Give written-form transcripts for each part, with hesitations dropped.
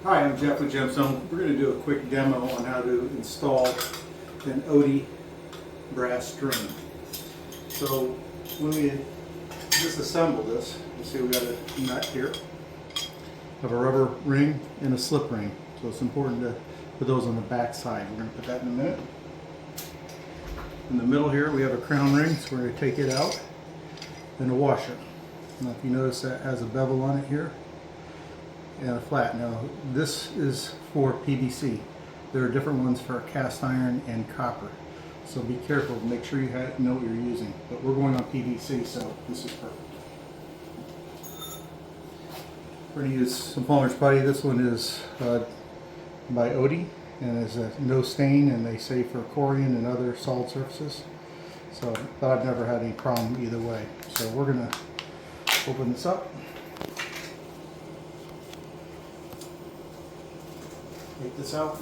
Hi, I'm Jeff with Gemstone. We're going to do a quick demo on how to install an Oatey brass string. So when we disassemble this, you see we got a nut here, have a rubber ring and a slip ring. So it's important to put those on the back side. We're going to put that in a minute. In the middle here we have a crown ring, so we're going to take it out, and a washer. Now if you notice that has a bevel on it here and a flat. Now this is for PVC. There are different ones for cast iron and copper. So be careful, make sure you know what you're using. But we're going on PVC, so this is perfect. We're going to use some plumber's putty. This one is by Oatey and is a no stain, and they say for corian and other solid surfaces. So but I've never had any problem either way. So we're going to open this up. Take this out,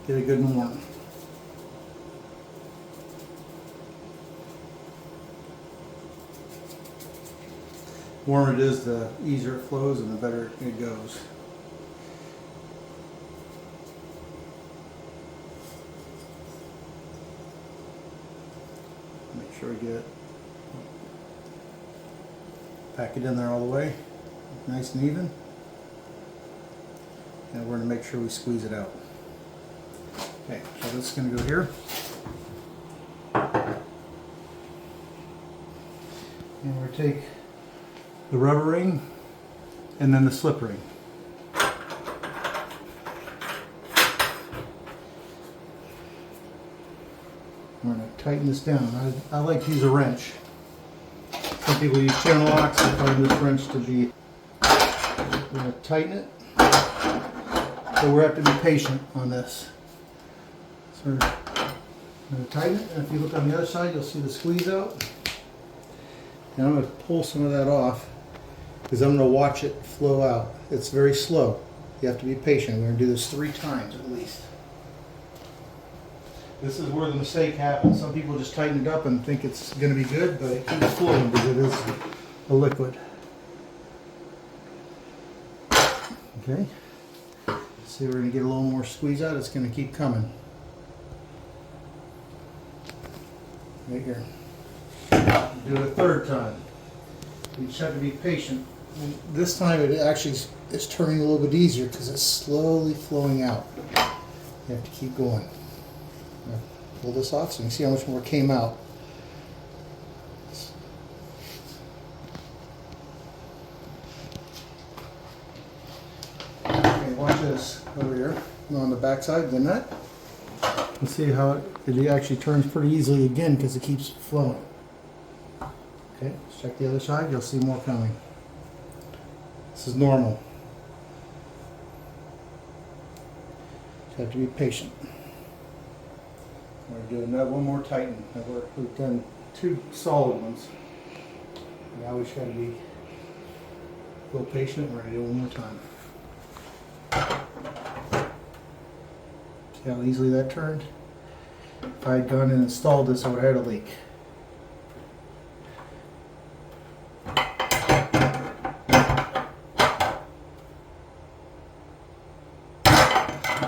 get a good warm. The warmer it is, the easier it flows and the better it goes. Make sure we get pack it in there all the way, nice and even. And we're going to make sure we squeeze it out. Okay, so this is going to go here. And we're going to take the rubber ring and then the slip ring. We're going to tighten this down. I like to use a wrench. Some people use channel locks. I find this wrench to be... We're going to tighten it. So we have to be patient on this. So I'm going to tighten it, and if you look on the other side, you'll see the squeeze out. And I'm going to pull some of that off because I'm going to watch it flow out. It's very slow. You have to be patient. We're going to do this 3 times at least. This is where the mistake happens. Some people just tighten it up and think it's going to be good, but it keeps flowing because it is a liquid. Okay. See, we're going to get a little more squeeze out. It's going to keep coming. Right here. Do it a 3rd time. You just have to be patient. And this time it actually is turning a little bit easier because it's slowly flowing out. You have to keep going. Now, pull this off so you can see how much more came out. Watch this over here on the back side of the nut. You see how it actually turns pretty easily again because it keeps flowing. Okay, let's check the other side. You'll see more coming. This is normal. You have to be patient. We're going to do one more tighten. We've done 2 solid ones. Now we just got to be a little patient. We're going to do it one more time. See how easily that turned? If I had gone and installed this, I would have had a leak.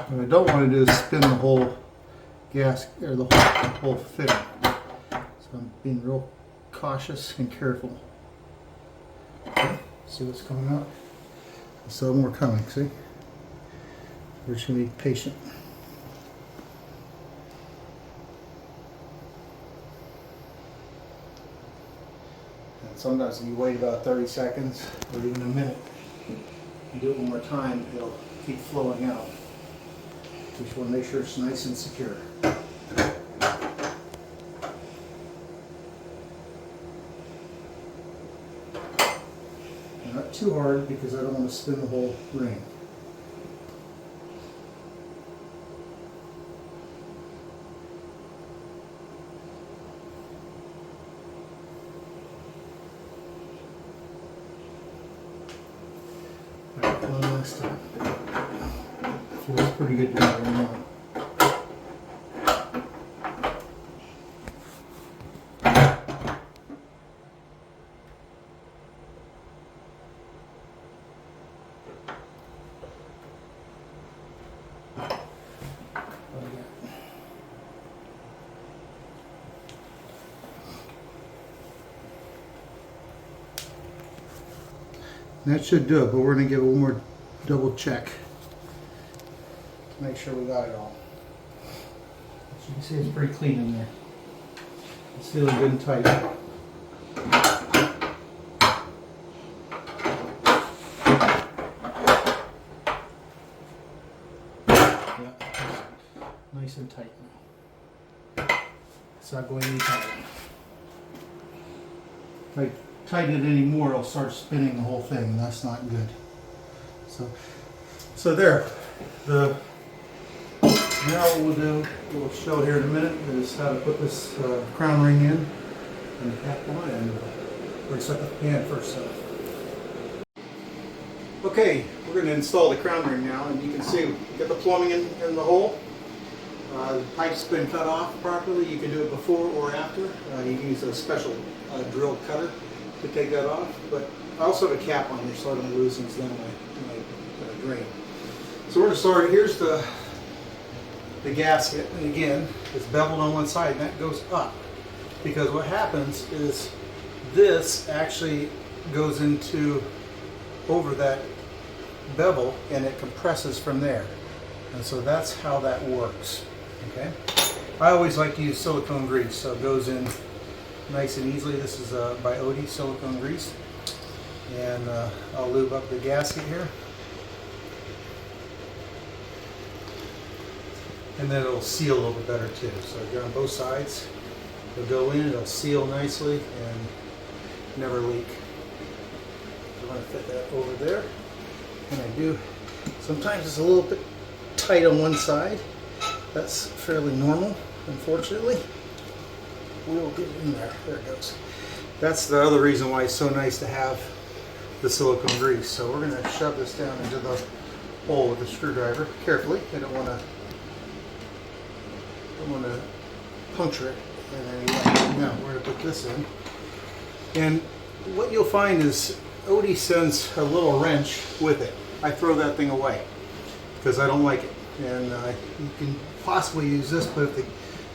What I don't want to do is spin the whole gas or the whole fitting. So I'm being real cautious and careful. Okay, see what's coming out? Still more coming, see? We're just going to be patient. And sometimes if you wait about 30 seconds or even a minute, you do it one more time, it'll keep flowing out. You just want to make sure it's nice and secure. Not too hard because I don't want to spin the whole ring. One last time. Feels pretty good to me right now. And that should do it, but we're going to give it one more double check to make sure we got it all. As you can see, it's pretty clean in there. It's feeling good and tight. Yeah, nice and tight now. It's not going any tighter. If I tighten it anymore, it'll start spinning the whole thing, and that's not good. So there. Now what we'll do, we'll show here in a minute, is how to put this crown ring in and the cap on, and we're going to set the pan first. Okay, we're going to install the crown ring now, and you can see we got the plumbing in the hole. The pipe's been cut off properly. You can do it before or after. You can use a special drill cutter to take that off, but I also have a cap on here so I don't lose things down my drain. So we're going to start. Here's the gasket, and again, it's beveled on one side, and that goes up because what happens is this actually goes into over that bevel and it compresses from there, and so that's how that works. Okay, I always like to use silicone grease, so it goes in nice and easily. This is by Oatey silicone grease, and I'll lube up the gasket here. And then it'll seal a little bit better too. So you're on both sides. It'll go in, it'll seal nicely and never leak. I'm going to fit that over there. And I do. Sometimes it's a little bit tight on one side. That's fairly normal, unfortunately. We'll get it in there. There it goes. That's the other reason why it's so nice to have the silicone grease. So we're going to shove this down into the hole with the screwdriver carefully. I don't want to puncture it in any way. Now we're going to put this in, and what you'll find is Oatey sends a little wrench with it. I throw that thing away because I don't like it, and you can possibly use this, but if the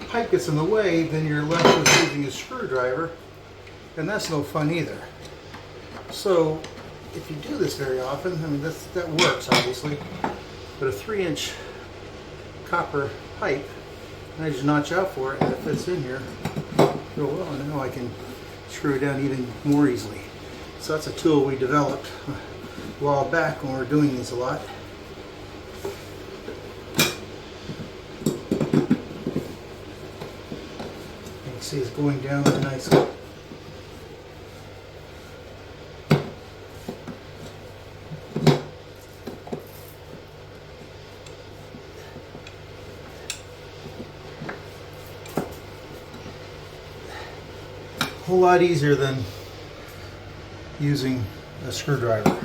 pipe gets in the way, then you're left with using a screwdriver, and that's no fun either. So if you do this very often, I mean that works obviously, but a 3-inch copper pipe, I just notch out for it and it fits in here real well, and now I can screw it down even more easily. So that's a tool we developed a while back when we were doing these a lot. You can see it's going down really nicely. A whole lot easier than using a screwdriver.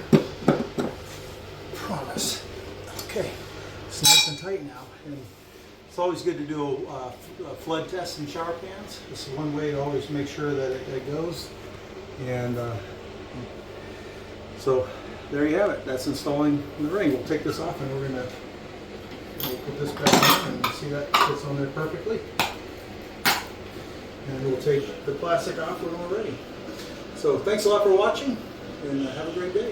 Promise. Okay, it's nice and tight now, and it's always good to do a flood test in shower pans. This is one way to always make sure that it goes. And so there you have it. That's installing the ring. We'll take this off and we'll put this back on, and see that fits on there perfectly. And we'll take the plastic off when we're ready. So thanks a lot for watching, and have a great day.